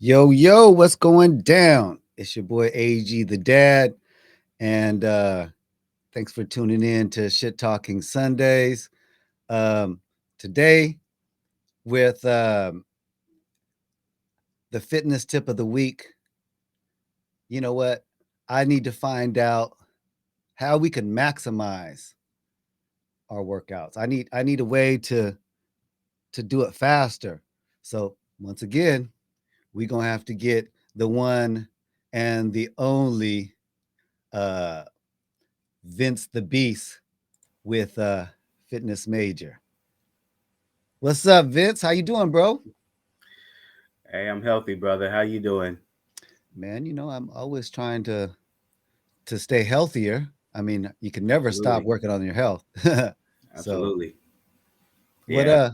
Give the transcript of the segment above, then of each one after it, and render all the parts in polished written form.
Yo, yo, what's going down? It's your boy AG the Dad, and thanks for tuning in to Shit Talking Sundays. Um, Today, with the fitness tip of the week, you know what? I need to find out how we can maximize our workouts. I need a way to do it faster. So once again, we're gonna have to get the one and the only uh Vince the Beast with Fitness Major. What's up, Vince? How you doing, bro? Hey, I'm healthy, brother. How you doing? Man, I'm always trying to stay healthier. I mean, you can never stop Absolutely. working on your health. So, Absolutely. what Yeah.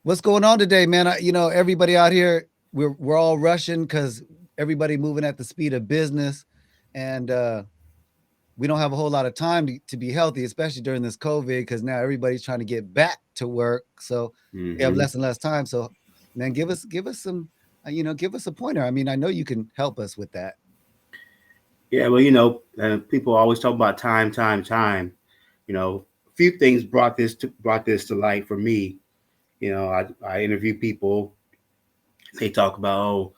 what's going on today, man? Everybody out here, we're all rushing cuz everybody moving at the speed of business, and we don't have a whole lot of time to be healthy, especially during this COVID, because now everybody's trying to get back to work. So we have hmm less and less time. So, man, give us some, give us a pointer. I mean, I know you can help us with that. Yeah. Well, people always talk about time, time, time. A few things brought this to light for me. I interview people. They talk about,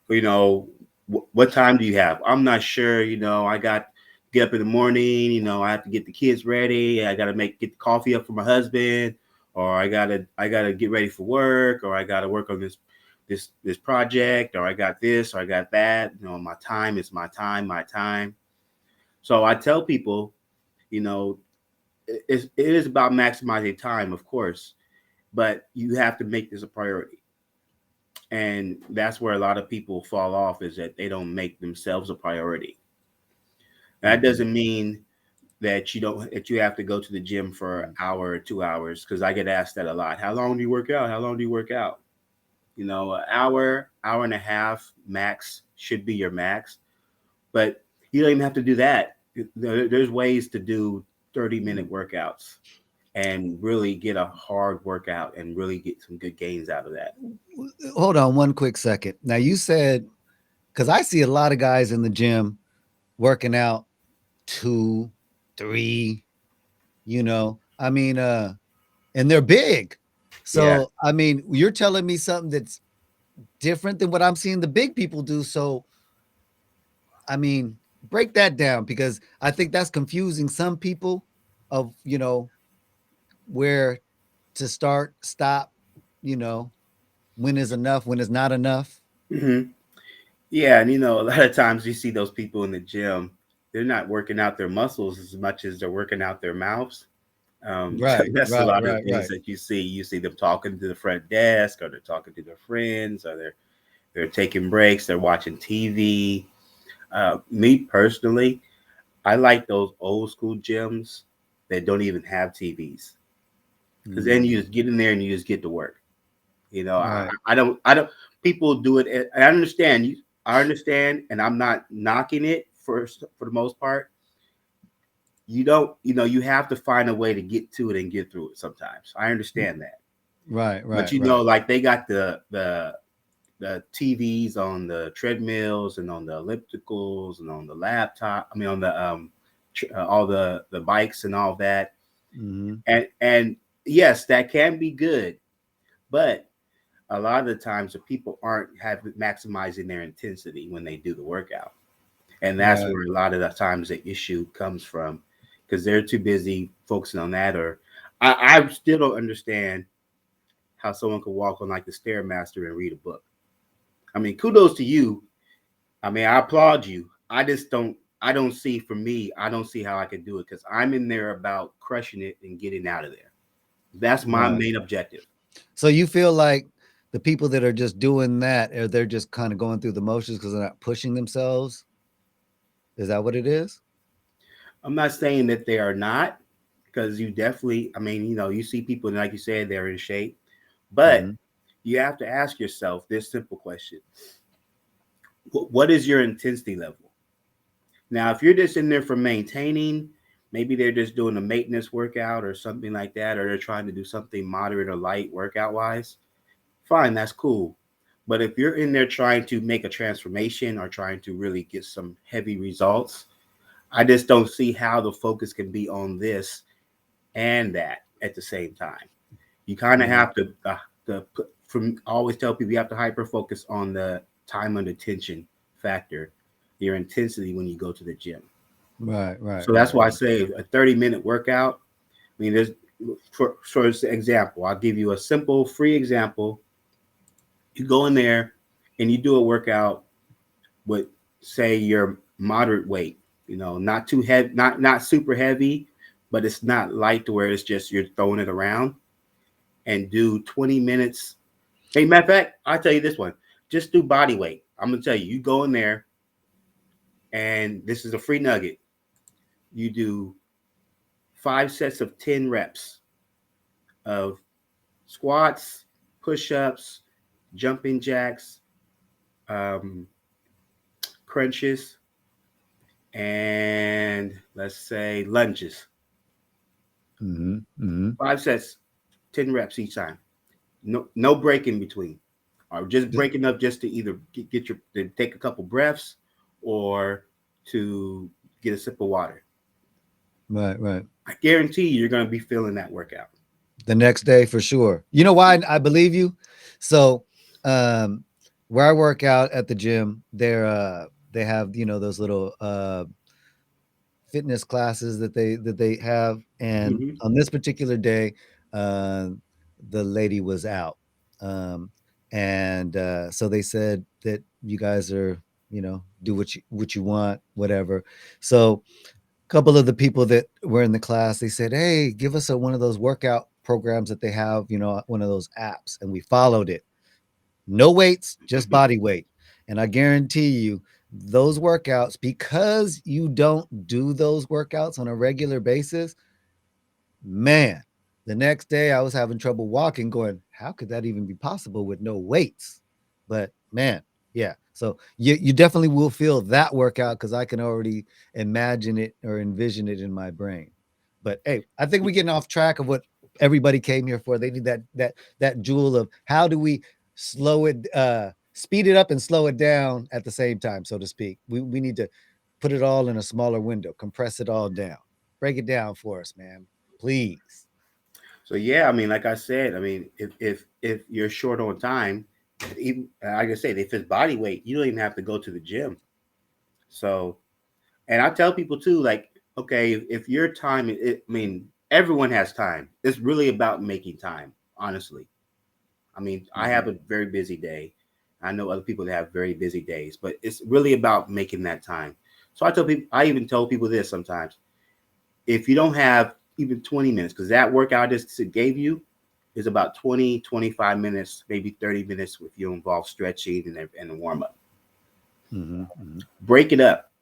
you know, what time do you have? I'm not sure. I got get up in the morning. I have to get the kids ready. I got to get the coffee up for my husband, or I gotta get ready for work, or I got to work on this project, or I got this, or I got that. My time is my time, my time. So I tell people, you know, it is about maximizing time, of course, but you have to make this a priority. And that's where a lot of people fall off, is that they don't make themselves a priority. That Mhm. doesn't mean that you have to go to the gym for an hour or 2 hours, because I get asked that a lot. How long do you work out? How long do you work out? An hour and a half max should be your max, but you don't even have to do that. There's ways to do 30-minute workouts and really get a hard workout and really get some good gains out of that. Hold on one quick second. Now you said, because I see a lot of guys in the gym working out two, three, I mean, and they're big. Yeah. So, I mean, you're telling me something that's different than what I'm seeing the big people do. So, I mean, break that down, because I think that's confusing some people of, where to start, stop, you know, when is enough, when is not enough. hmm Yeah, and a lot of times you see those people in the gym, they're not working out their muscles as much as they're working out their mouths. Right, That's a right, lot of right, the things right. that you see. You see them talking to the front desk, or they're talking to their friends, or they're taking breaks, they're watching TV. Me personally, I like those old school gyms that don't even have TVs, because then Mm, you just get in there and you just get to work. right. I don't. People do it. I understand you. I understand, and I'm not knocking it for the most part. You don't. You have to find a way to get to it and get through it. Sometimes I understand that, Right, but right, right. like they got the TVs on the treadmills and on the ellipticals and on the laptop. I mean, on the all the bikes and all that. Hmm. And yes, that can be good, but a lot of the times the people aren't have maximizing their intensity when they do the workout, and that's Right. where a lot of the times the issue comes from, because they're too busy focusing on that. Or I still don't understand how someone could walk on like the stairmaster and read a book. I mean, kudos to you. I mean, I applaud you. I don't see, for me, I don't see how I could do it, because I'm in there about crushing it and getting out of there. That's my Right. main objective. So you feel like the people that are just doing that, or they're just kind of going through the motions because they're not pushing themselves? Is that what it is? I'm not saying that they are not, because you definitely, I mean, you see people, and like you said, they're in shape, but Mhm. you have to ask yourself this simple question: what is your intensity level? Now, if you're just in there for maintaining, maybe they're just doing a maintenance workout or something like that, or they're trying to do something moderate or light workout wise, fine, that's cool. But if you're in there trying to make a transformation or trying to really get some heavy results, I just don't see how the focus can be on this and that at the same time. You kind of Mhm. have to, from I always tell people, you have to hyper focus on the time under tension factor, your intensity when you go to the gym. Right, right, So that's right, why I right. say a 30-minute workout. I mean, there's for example, I'll give you a simple free example. You go in there and you do a workout with, say, your moderate weight. Not too heavy, not super heavy, but it's not light to where it's just you're throwing it around. And do 20 minutes. Hey, matter of fact, I'll tell you this one. Just do body weight. I'm gonna tell you. You go in there, and this is a free nugget. You do 5 sets of 10 reps of squats, push-ups, jumping jacks, um, crunches, and let's say lunges. Mhm, mhm. 5 sets, 10 reps each time. No break in between, or just D breaking up just to either get your to take a couple breaths or to get a sip of water. Right, right. I guarantee you're going to be feeling that workout. The next day for sure. You know why I believe you? So, um, where I work out at the gym, they have, those little, fitness classes that they have, and Mm-hmm. on this particular day, uh, the lady was out, um, and so they said that you guys are, do what you want, whatever. So a couple of the people that were in the class, they said, "Hey, give us one of those workout programs that they have, one of those apps," and we followed it. No weights, just body weight. And I guarantee you, those workouts, because you don't do those workouts on a regular basis, man, the next day I was having trouble walking, going, how could that even be possible with no weights? But man, yeah. So you definitely will feel that workout because I can already imagine it or envision it in my brain. But hey, I think we're getting off track of what everybody came here for. They need that jewel of how do we speed it up and slow it down at the same time, so to speak. We need to put it all in a smaller window, compress it all down. Break it down for us, man. Please. So yeah, I mean, like I said, I mean, if you're short on time, even like I said, if it's body weight, you don't even have to go to the gym. So, and I tell people too, like, okay, if your time, I mean, everyone has time. It's really about making time, honestly. I mean, I have Mhm. a very busy day. I know other people that have very busy days, but it's really about making that time. So I tell people, I even tell people this sometimes. If you don't have even 20 minutes, because that workout I just gave you is about 20, 25 minutes, maybe 30 minutes if you involve stretching and the warm up. Mhm. Mhm. Break it up.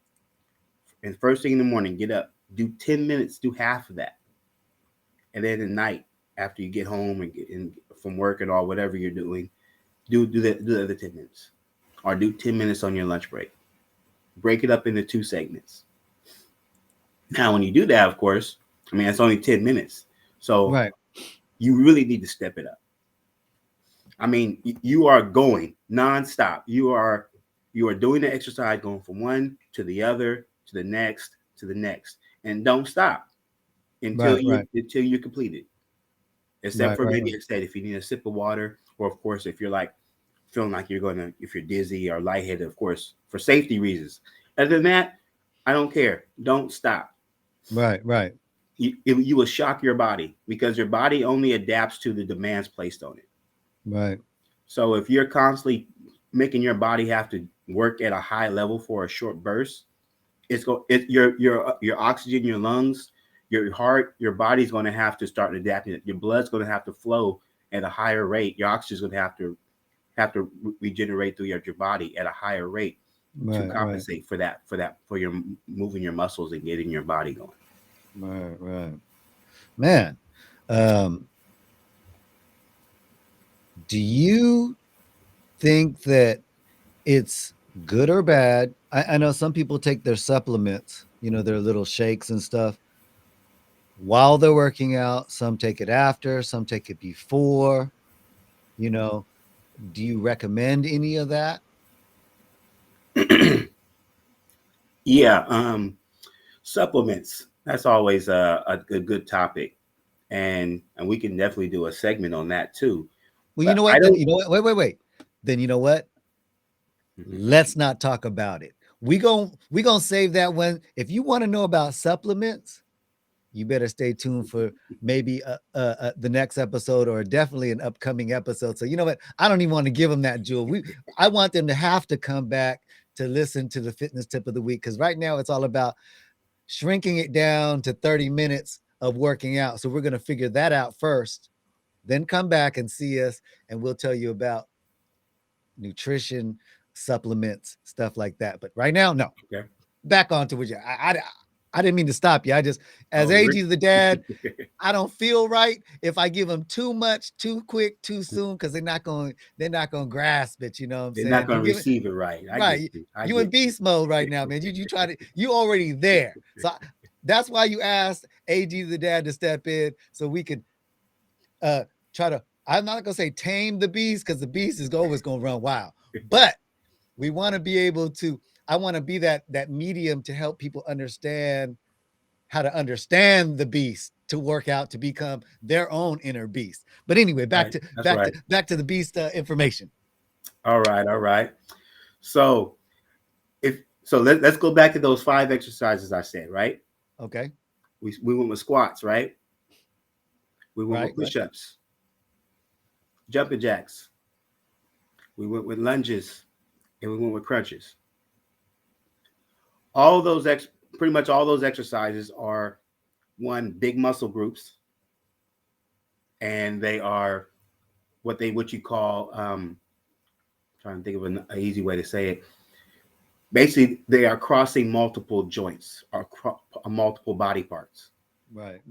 And first thing in the morning, get up, do 10 minutes, do half of that. And then at night, after you get home and get in from work and all whatever you're doing, do the other 10 minutes, or do 10 minutes on your lunch break. Break it up into two segments. Now, when you do that, of course, I mean, it's only 10 minutes. So Right. you really need to step it up. I mean, you are going nonstop. You are doing the exercise, going from one to the other to the next to the next, and don't stop Right. Right. until you complete it. Except Right. for Right. maybe Right. I said if you need a sip of water, or of course if you're like feeling like you're gonna, if you're dizzy or lightheaded, of course for safety reasons. Other than that, I don't care. Don't stop. Right. Right. You will shock your body because your body only adapts to the demands placed on it. Right. So if you're constantly making your body have to work at a high level for a short burst, your oxygen, your lungs, your heart, your body's going to have to start adapting. Your blood's going to have to flow at a higher rate. Your oxygen's going to have to regenerate through your body at a higher rate to Right. Right. compensate for your moving your muscles and getting your body going. Right. Right. Man, um, do you think that it's good or bad? I know some people take their supplements, their little shakes and stuff while they're working out. Some take it after, some take it before, you know. Do you recommend any of that? Yeah, supplements. That's always a good topic, and we can definitely do a segment on that too. Well, you But know I what? Then don't. you know what? Wait. Then you know what? Let's not talk about it. We gonna save that one. If you want to know about supplements, you better stay tuned for maybe the next episode or definitely an upcoming episode. So you know what? I don't even want to give them that jewel. I want them to have to come back to listen to the fitness tip of the week because right now it's all about shrinking it down to 30 minutes of working out. So we're gonna figure that out first, then come back and see us, and we'll tell you about nutrition, supplements, stuff like that. But right now, no. Okay. Back onto what you. I didn't mean to stop you. I just, as Oh, Rick. AG the dad, I don't feel right if I give them too much, too quick, too soon, because they're not going to grasp it. You know what I'm They're not saying? going You to give it receive it right. I get right. you. I You in get beast mode right now, man. You try to you already there. So that's why you asked AG the dad to step in so we could uh try to. I'm not gonna say tame the beast because the beast is always gonna run wild, you. but we want to be able to. I want to be that medium to help people understand how to understand the beast to work out to become their own inner beast. But anyway, back Right. to That's back to right. back to the beast information. All right. All right. So if so, let's go back to those 5 exercises I said. Right. Okay, We went with squats. Right. We went with right. push-ups, jumping jacks. We went with lunges, and we went with crunches. All those pretty much all those exercises are one big muscle groups, and they are what you call trying to think of an easy way to say it. Basically, they are crossing multiple joints or multiple body parts. Right.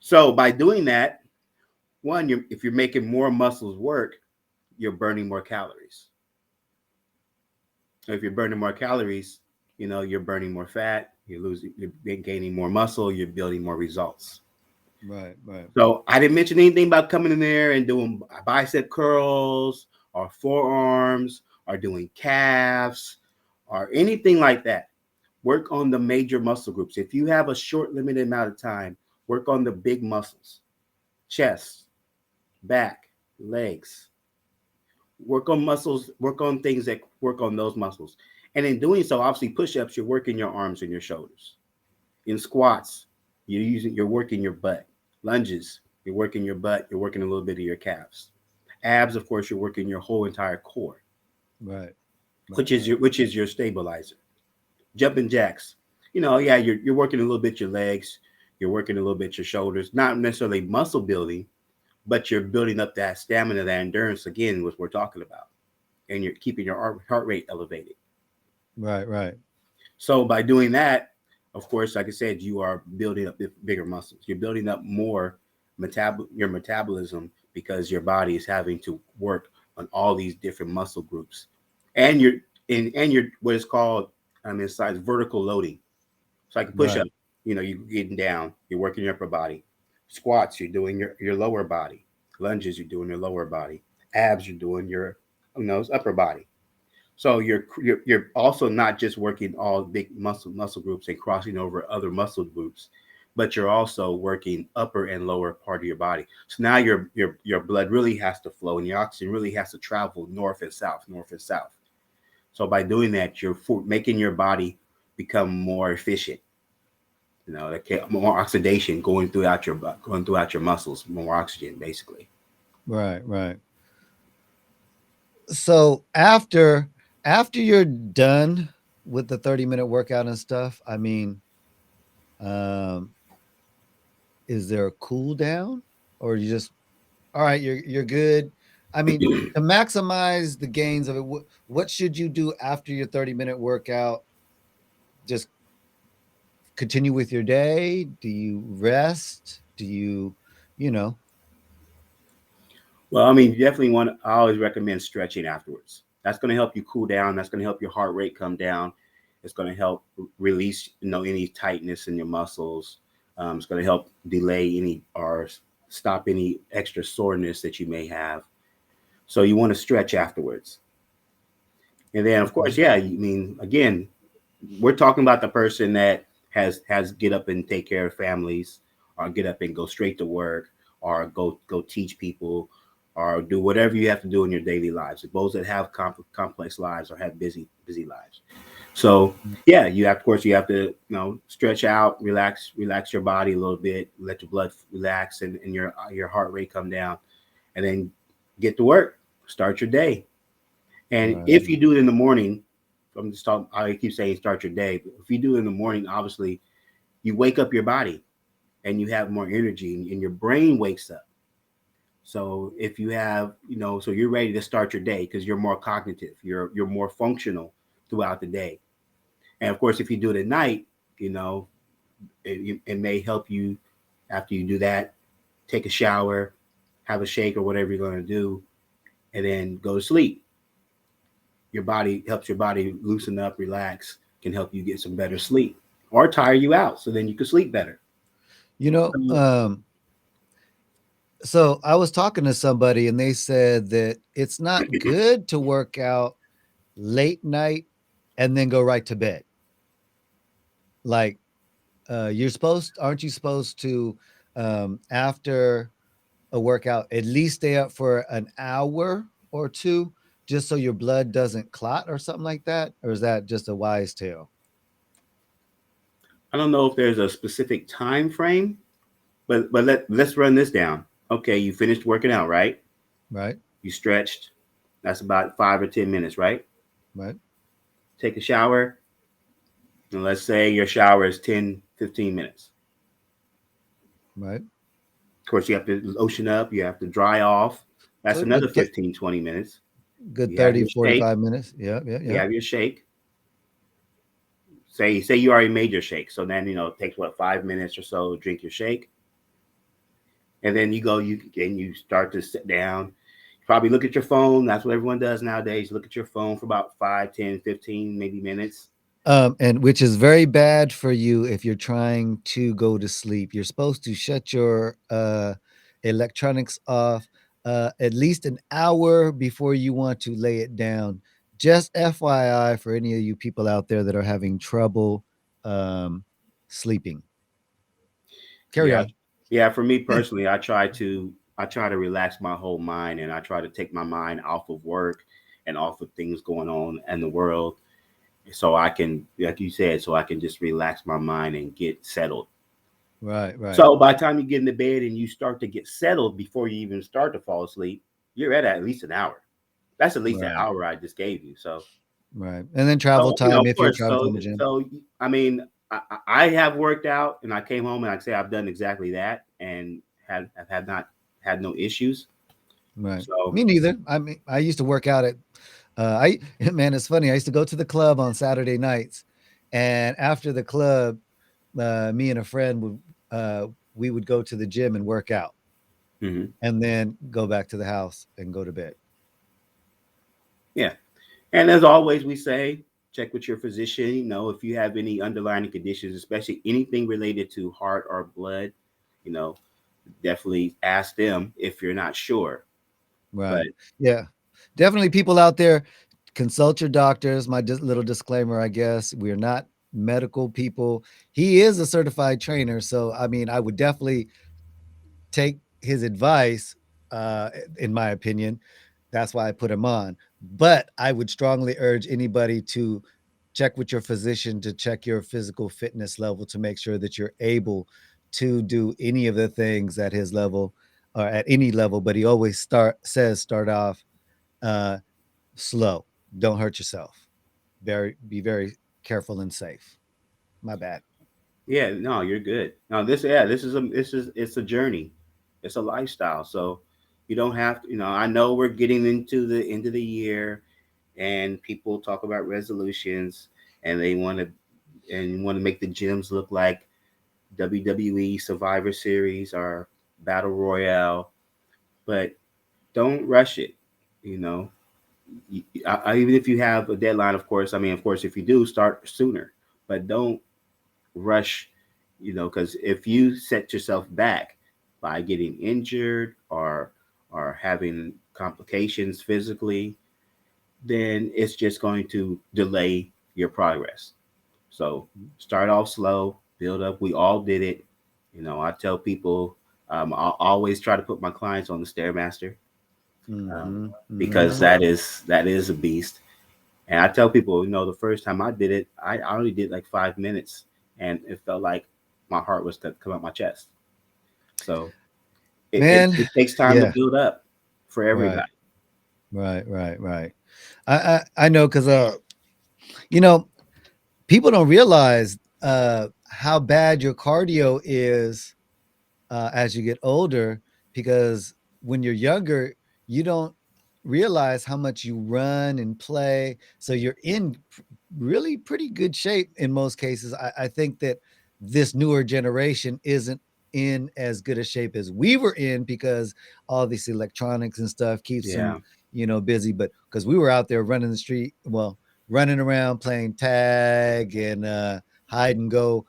So by doing that, one, if you're making more muscles work, you're burning more calories. If you're burning more calories, you're burning more fat, you're gaining more muscle, you're building more results. Right. So I didn't mention anything about coming in there and doing bicep curls or forearms or doing calves or anything like that. Work on the major muscle groups. If you have a short, limited amount of time, work on the big muscles, chest, back, legs. Work on muscles, work on things that work on those muscles. And in doing so, obviously push-ups, you're working your arms and your shoulders. In squats, you're working your butt. Lunges, you're working your butt, you're working a little bit of your calves. Abs, of course, you're working your whole entire core, Right. which is your stabilizer. Jumping jacks, yeah, you're working a little bit your legs, you're working a little bit your shoulders, not necessarily muscle building, but you're building up that stamina, that endurance again, what we're talking about, and you're keeping your heart rate elevated. Right. So by doing that, of course, like I said, you are building up bigger muscles. You're building up more your metabolism because your body is having to work on all these different muscle groups, and you're what is called inside vertical loading. So like a push up, Right. you're getting down, you're working your upper body. Squats, you're doing your lower body. Lunges, you're doing your lower body. Abs, you're doing your upper body. So you're also not just working all big muscle groups and crossing over other muscle groups, but you're also working upper and lower part of your body. So now your blood really has to flow and your oxygen really has to travel north and south, north and south. So by doing that, you're making your body become more efficient. Like more oxidation going throughout your muscles, more oxygen basically. Right. So after you're done with the 30-minute workout and stuff, I mean, um, is there a cool down or you just all right, you're good? I mean, to maximize the gains of it, what should you do after your 30-minute workout? Just continue with your day? Do you rest? Do you, you know, Well, I mean, you definitely want. I always recommend stretching afterwards. That's going to help you cool down. That's going to help your heart rate come down. It's going to help release, any tightness in your muscles. It's going to help delay any or stop any extra soreness that you may have. So you want to stretch afterwards. And then, of Okay. course, yeah, I mean, again, we're talking about the person that has get up and take care of families, or get up and go straight to work, or go teach people, or do whatever you have to do in your daily lives. Those that have complex lives or have busy lives. So yeah, you have, of course, you have to, stretch out, relax your body a little bit, let your blood relax, and your heart rate come down, and then get to work, start your day. And Right. if you do it in the morning, I'm just talking, I keep saying start your day, but if you do it in the morning, obviously you wake up your body and you have more energy, and your brain wakes up. So if you have, so you're ready to start your day because you're more cognitive, you're more functional throughout the day. And of course, if you do it at night, you know, it may help you after you do that, take a shower, have a shake or whatever you're going to do, and then go to sleep. Your body helps your body loosen up, relax, can help you get some better sleep or tire you out so then you can sleep better. You know, So, so I was talking to somebody and they said that it's not good to work out late night and then go right to bed. Like you're supposed aren't you supposed to after a workout at least stay up for an hour or two just so your blood doesn't clot or something like that? Or is that just a wise tale? I don't know if there's a specific time frame, but let's run this down. Okay, you finished working out, right? Right? You stretched. That's about 5 or 10 minutes, right? Right? Take a shower, and let's say your shower is 10, 15 minutes. Right? Of course, you have to lotion up, you have to dry off. So That's another 15, 20 minutes. good You have 30, your shake. 45 minutes. Yeah, yeah, You yeah. have your shake. Say you already made your shake. So then, it takes what, 5 minutes or so to drink your shake. And then you start to sit down. You probably look at your phone. That's what everyone does nowadays. Look at your phone for about 5, 10, 15, maybe minutes. And which is very bad for you if you're trying to go to sleep. You're supposed to shut your electronics off at least an hour before you want to lay it down. Just FYI for any of you people out there that are having trouble um, sleeping. Carry Yeah. on. Yeah, for me personally, I try to relax my whole mind, and I try to take my mind off of work and off of things going on in the world, so I can, like you said, so I can just relax my mind and get settled. Right, right, So by the time you get into bed and you start to get settled before you even start to fall asleep, you're at least an hour. That's at least an right, hour I just gave you. right. And then travel So time of if you're course, traveling from the gym. I mean, I have worked out and I came home and I say I've done exactly that and have not had no issues. Right. So, Me neither. I mean, I used to work out at I man, it's funny. I used to go to the club on Saturday nights, and after the club, me and a friend would uh, we would go to the gym and work out, mhm, and then go back to the house and go to bed. yeah. And as always, we say check with your physician. If you have any underlying conditions, especially anything related to heart or blood, you know, definitely ask them if you're not sure. But Right. Yeah. Definitely, people out there, consult your doctors. My little disclaimer, I guess, we're not medical people. He is a certified trainer, so I mean, I would definitely take his advice, in my opinion. That's why I put him on. But I would strongly urge anybody to check with your physician to check your physical fitness level to make sure that you're able to do any of the things at his level or at any level. But he always start off uh, slow. Don't hurt yourself. Be very careful and safe. My bad. yeah, no, you're good. Now this is it's a journey. It's a lifestyle. So you don't have to, I know we're getting into the end of the year and people talk about resolutions and they want to make the gyms look like WWE Survivor Series or Battle Royale, but don't rush it. You know, even if you have a deadline, of course. I mean, of course, if you do, start sooner, but don't rush. Because if you set yourself back by getting injured or having complications physically, then it's just going to delay your progress. So start off slow, build up. We all did it. I tell people, I always try to put my clients on the Stairmaster, um, Mm-hmm. because Mm-hmm. that is a beast. And I tell people, the first time I did it, I only did like 5 minutes, and it felt like my heart was to come out my chest. So it, it, Man, it takes time to yeah, build up for right, everybody. right. I know because you know, people don't realize how bad your cardio is as you get older, because when you're younger, you don't realize how much you run and play. So you're in really pretty good shape in most cases. I think that this newer generation isn't in as good a shape as we were in, because all this electronics and stuff keeps them, Yeah, busy. But because we were out there running the street, well, running around playing tag and hide and go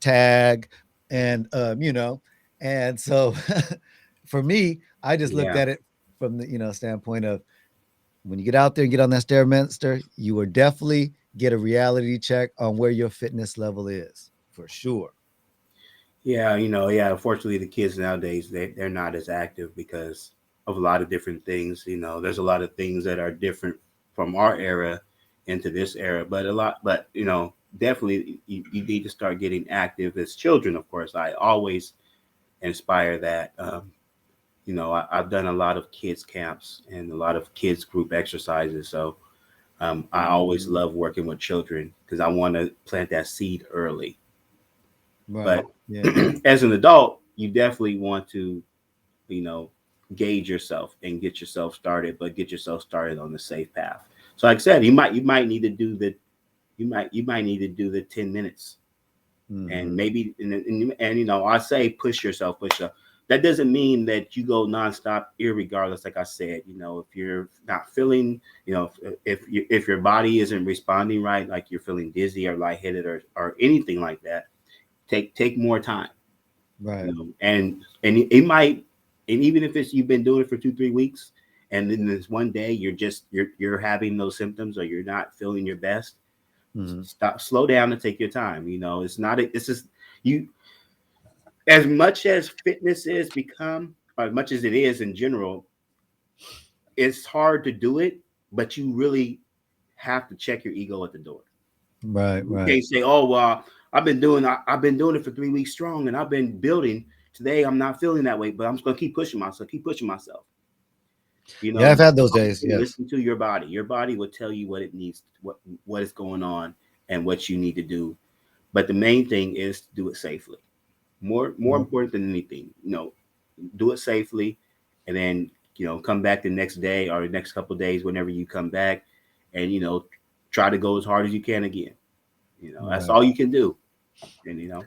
tag, and and so for me, I just looked yeah. at it from the standpoint of, when you get out there and get on that stairmaster, you will definitely get a reality check on where your fitness level is, for sure. Yeah, yeah. Unfortunately, the kids nowadays they're not as active because of a lot of different things. There's a lot of things that are different from our era into this era, but definitely you need to start getting active as children. Of course, I always inspire that. I've done a lot of kids camps and a lot of kids group exercises, so I always Mhm. love working with children because I want to plant that seed early. But Right. Yeah. as an adult, you definitely want to, you know, gauge yourself and get yourself started, but get yourself started on the safe path. So, like I said, you might need to do the you might need to do the 10 minutes, and Hmm. maybe and I say push yourself. That doesn't mean that you go nonstop, irregardless. Like I said, if you're not feeling, if your body isn't responding right, like you're feeling dizzy or lightheaded or anything like that, take more time. Right. And it might, and even if it's you've been doing it for 2 3 weeks, and then there's one day you're having those symptoms or you're not feeling your best, Hmm. stop, slow down and take your time. It's not a, it's just you, as much as fitness is become, or as much as it is in general, it's hard to do it, but you really have to check your ego at the door. Right. You Right. can't say, "Oh, well, I've been doing it for 3 weeks strong, and I've been building. Today, I'm not feeling that way, but I'm just gonna keep pushing myself. Keep pushing myself." Yeah, I've You had those always days. Yes. listen to your body. Your body will tell you what it needs, what is going on, and what you need to do. But the main thing is to do it safely. More Mhm. important than anything, do it safely, and then come back the next day or the next couple of days whenever you come back, and try to go as hard as you can again. That's Right. all you can do. And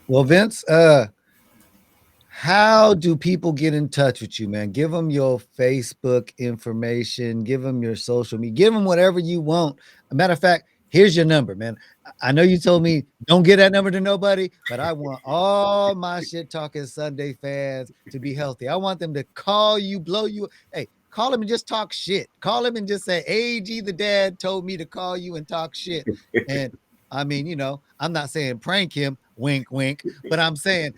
Well, Vince, how do people get in touch with you, man? Give them your Facebook information, give them your social media, give them whatever you want. A matter of fact, here's your number, man. I know you told me don't get that number to nobody, but I want all my shit talking Sunday fans to be healthy. I want them to call you, blow you. Hey, call him and just talk shit. Call him and just say, AG the dad told me to call you and talk shit. And I mean, I'm not saying prank him, wink, wink, but I'm saying,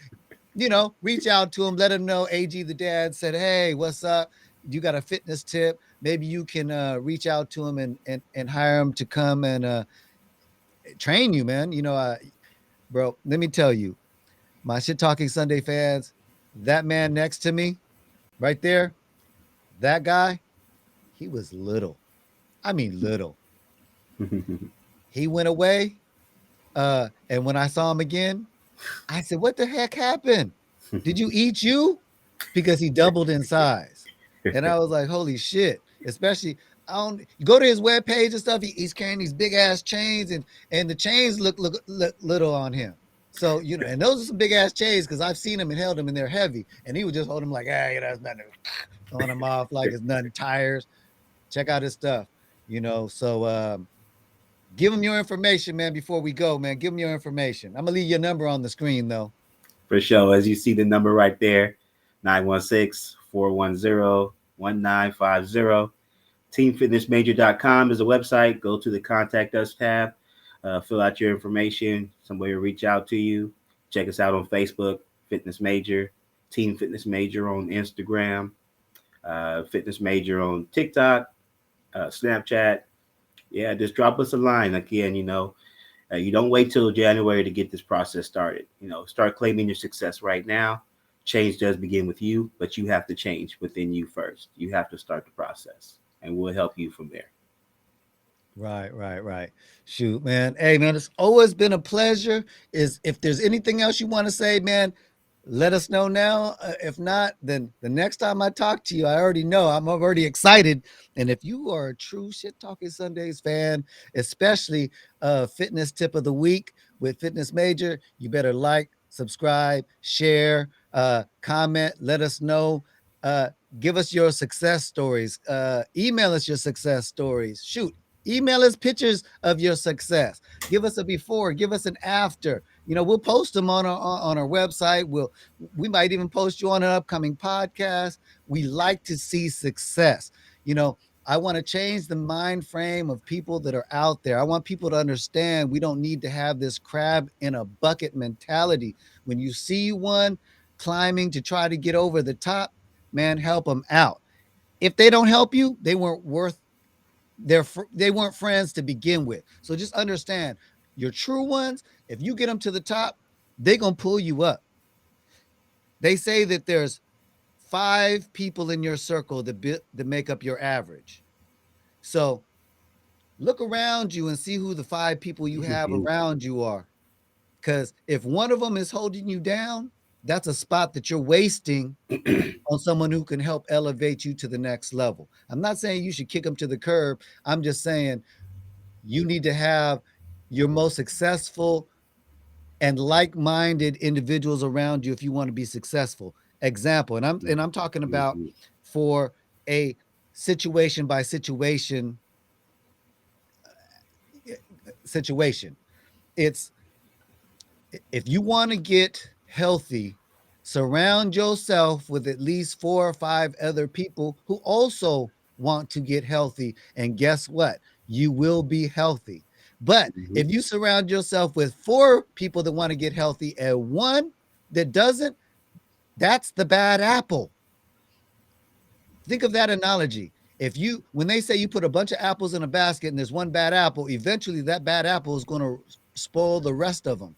reach out to him, let him know AG the dad said, "Hey, what's up? You got a fitness tip? Maybe you can reach out to him and hire him to come and train you, man." Bro, let me tell you, my shit talking Sunday fans, that man next to me, right there, that guy, he was little. I mean, little. He went away, and when I saw him again, I said, "What the heck happened? Did you eat you?" Because he doubled in size. And I was like, "Holy shit." Especially, I don't you go to his webpage and stuff. He's carrying these big ass chains, and the chains look little on him. So, and those are some big ass chains, because I've seen him and held them and they're heavy. And he would just hold them like, it's nothing, throwing them off like it's nothing, tires. Check out his stuff. So give him your information, man, before we go, man. Give him your information. I'm gonna leave your number on the screen though. For sure, as you see the number right there, 916 410-1950. Teamfitnessmajor.com is the website. Go to the Contact Us tab, fill out your information. Somebody will reach out to you. Check us out on Facebook, Fitness Major, Team Fitness Major on Instagram, Fitness Major on TikTok, Snapchat. Yeah, just drop us a line. Again, you don't wait till January to get this process started. Start claiming your success right now. Change does begin with you, but you have to change within you first. You have to start the process, and we'll help you from there. Right, right, right. Shoot, man. Hey, man, it's always been a pleasure. Is if there's anything else you want to say, man, let us know now. If not, then the next time I talk to you, I already know I'm already excited. And if you are a true Shit Talking Sundays fan, especially fitness tip of the week with Fitness Major, you better like, subscribe, share, comment, let us know. Uh, Give us your success stories. Email us your success stories. Shoot, email us pictures of your success. Give us a before, give us an after. We'll post them on our website. We might even post you on an upcoming podcast. We like to see success. You know, I want to change the mind frame of people that are out there. I want people to understand we don't need to have this crab in a bucket mentality. When you see one climbing to try to get over the top, man, help them out. If they don't help you, they weren't worth they weren't friends to begin with. So just understand your true ones, if you get them to the top, they're going to pull you up. They say that there's 5 people in your circle that make up your average. So look around you and see who the 5 people you have around you are. Because if one of them is holding you down, that's a spot that you're wasting on someone who can help elevate you to the next level. I'm not saying you should kick them to the curb. I'm just saying you need to have your most successful and like-minded individuals around you if you want to be successful. Example, and I'm talking about Mhm. for a situation by situation. It's if you want to get healthy, surround yourself with at least 4 or 5 other people who also want to get healthy. And guess what? You will be healthy. But Mhm. if you surround yourself with 4 people that want to get healthy and one that doesn't, that's the bad apple. Think of that analogy. If you, when they say you put a bunch of apples in a basket and there's one bad apple, eventually that bad apple is going to spoil the rest of them.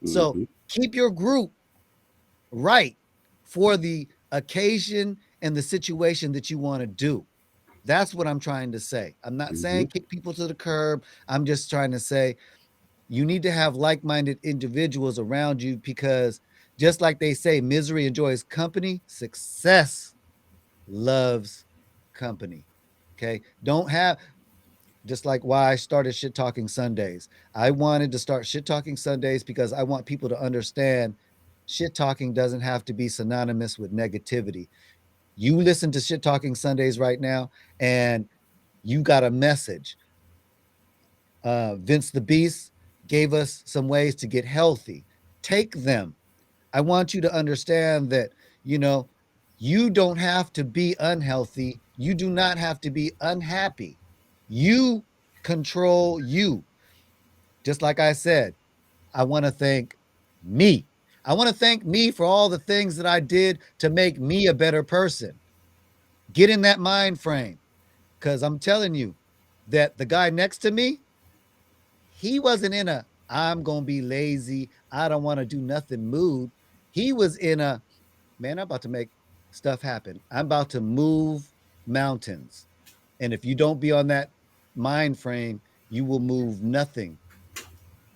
So Mhm. keep your group right for the occasion and the situation that you want to do. That's what I'm trying to say. I'm not Mhm. saying kick people to the curb. I'm just trying to say you need to have like minded individuals around you because just like they say, misery enjoys company, success loves company. Okay. Don't have, just like why I started Shit Talking Sundays. I wanted to start Shit Talking Sundays because I want people to understand shit talking doesn't have to be synonymous with negativity. You listen to Shit Talking Sundays right now and you got a message. Vince the Beast gave us some ways to get healthy. Take them. I want you to understand that, you know, you don't have to be unhealthy. You do not have to be unhappy. You control you. Just like I said, I want to thank me. I want to thank me for all the things that I did to make me a better person. Get in that mind frame because I'm telling you that the guy next to me, he wasn't in a I'm going to be lazy, I don't want to do nothing mood. He was in a man, I'm about to make stuff happen. I'm about to move mountains. And if you don't be on that mind frame, you will move nothing.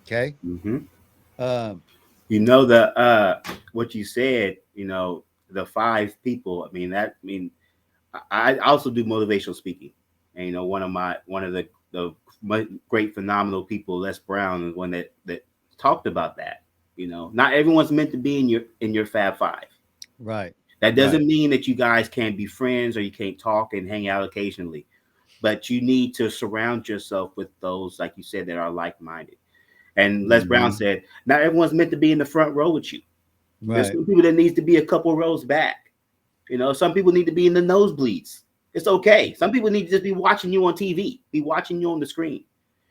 Okay. Mhm. Um, The what you said. The 5 people. I also do motivational speaking, and one of the great phenomenal people, Les Brown, is one that talked about that. Not everyone's meant to be in your Fab Five. right. That Right. doesn't mean that you guys can't be friends or you can't talk and hang out occasionally, but you need to surround yourself with those, like you said, that are like minded. And Les Brown Mhm. said, not everyone's meant to be in the front row with you. There's Right. some people that needs to be a couple rows back. You know, some people need to be in the nosebleeds. It's okay. Some people need to just be watching you on TV, be watching you on the screen,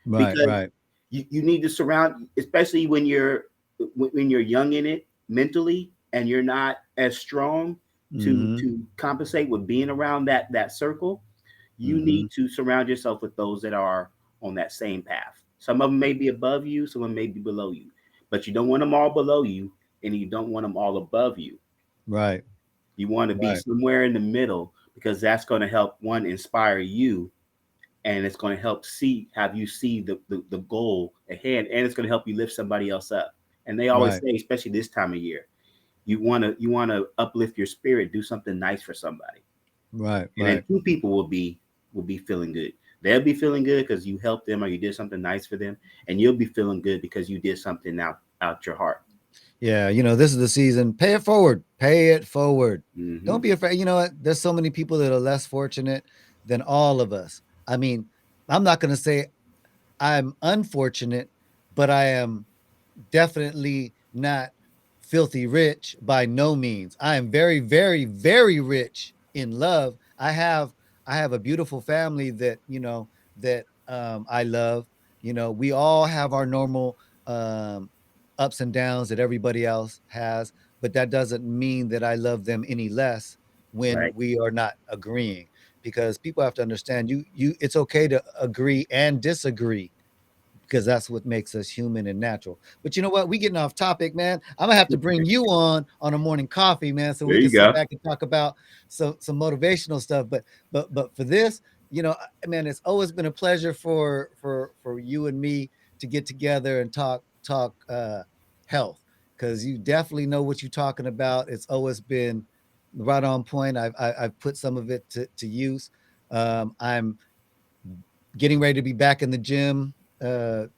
Right, because right. you need to surround, especially when you're young in it mentally and you're not as strong Mhm, to compensate with being around that circle. You need mhm. to surround yourself with those that are on that same path. Some of them may be above you, some of them may be below you, but you don't want them all below you, and you don't want them all above you. Right, You want to be right, somewhere in the middle, because that's going to help one inspire you, and it's going to help have you see the goal ahead, and it's going to help you lift somebody else up. And they always right, say, especially this time of year, you want to uplift your spirit, do something nice for somebody, right, and then right, two people will be feeling good. They'll be feeling good because you helped them or you did something nice for them, and you'll be feeling good because you did something out your heart. yeah, this is the season. Pay it forward. Pay it forward. Hmm. Don't be afraid. You know what? There's so many people that are less fortunate than all of us. I mean, I'm not gonna say I'm unfortunate, but I am definitely not filthy rich by no means. I am very, very, very rich in love. I have a beautiful family that, that I love. We all have our normal um ups and downs that everybody else has, but that doesn't mean that I love them any less when Right. we are not agreeing, because people have to understand, it's okay to agree and disagree, because that's what makes us human and natural. But you know what? We getting off topic, man. I'm gonna have to bring you on a morning coffee, man, so There we can you sit go. back and talk about some motivational stuff. But for this, man, it's always been a pleasure for you and me to get together and talk health, because you definitely know what you're talking about. It's always been right on point. I've put some of it to use. I'm getting ready to be back in the gym. Well,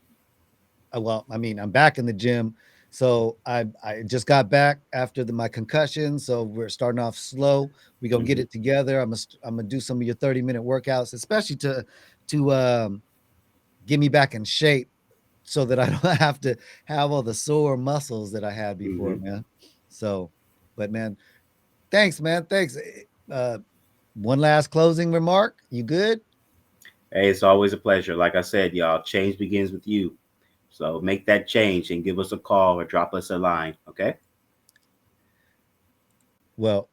I mean, I'm back in the gym. So I just got back after my concussion. So we're starting off slow. We're gonna get Hmm. it together. I'm gonna do some of your 30-minute workouts, especially to get me back in shape, so that I don't have to have all the sore muscles that I had before, Hmm. man. So, but man, thanks, man. Thanks. One last closing remark. You good? Hey, it's always a pleasure. Like I said, y'all, change begins with you. So make that change and give us a call or drop us a line. Okay. Well,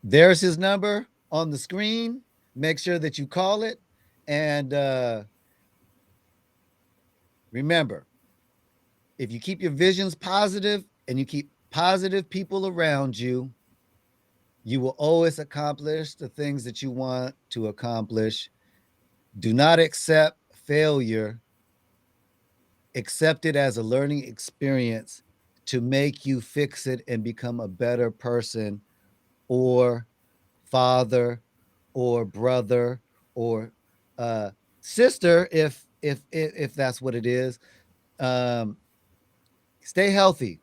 there's his number on the screen. Make sure that you call it. And remember, if you keep your visions positive and you keep positive people around you, you will always accomplish the things that you want to accomplish. Do not accept failure, accept it as a learning experience to make you fix it and become a better person, or father, or brother, or uh, sister, if that's what it is. Um, Stay healthy,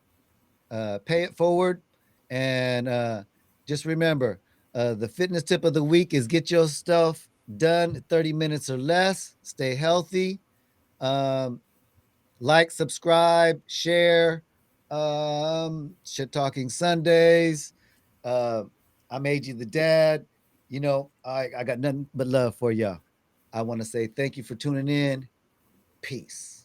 pay it forward, and just remember, the fitness tip of the week is get your stuff done 30 minutes or less. Stay healthy. Um, like, subscribe, share. Shit Talking Sundays. Uh, I made you the dad. I got nothing but love for y'all. I want to say thank you for tuning in. Peace.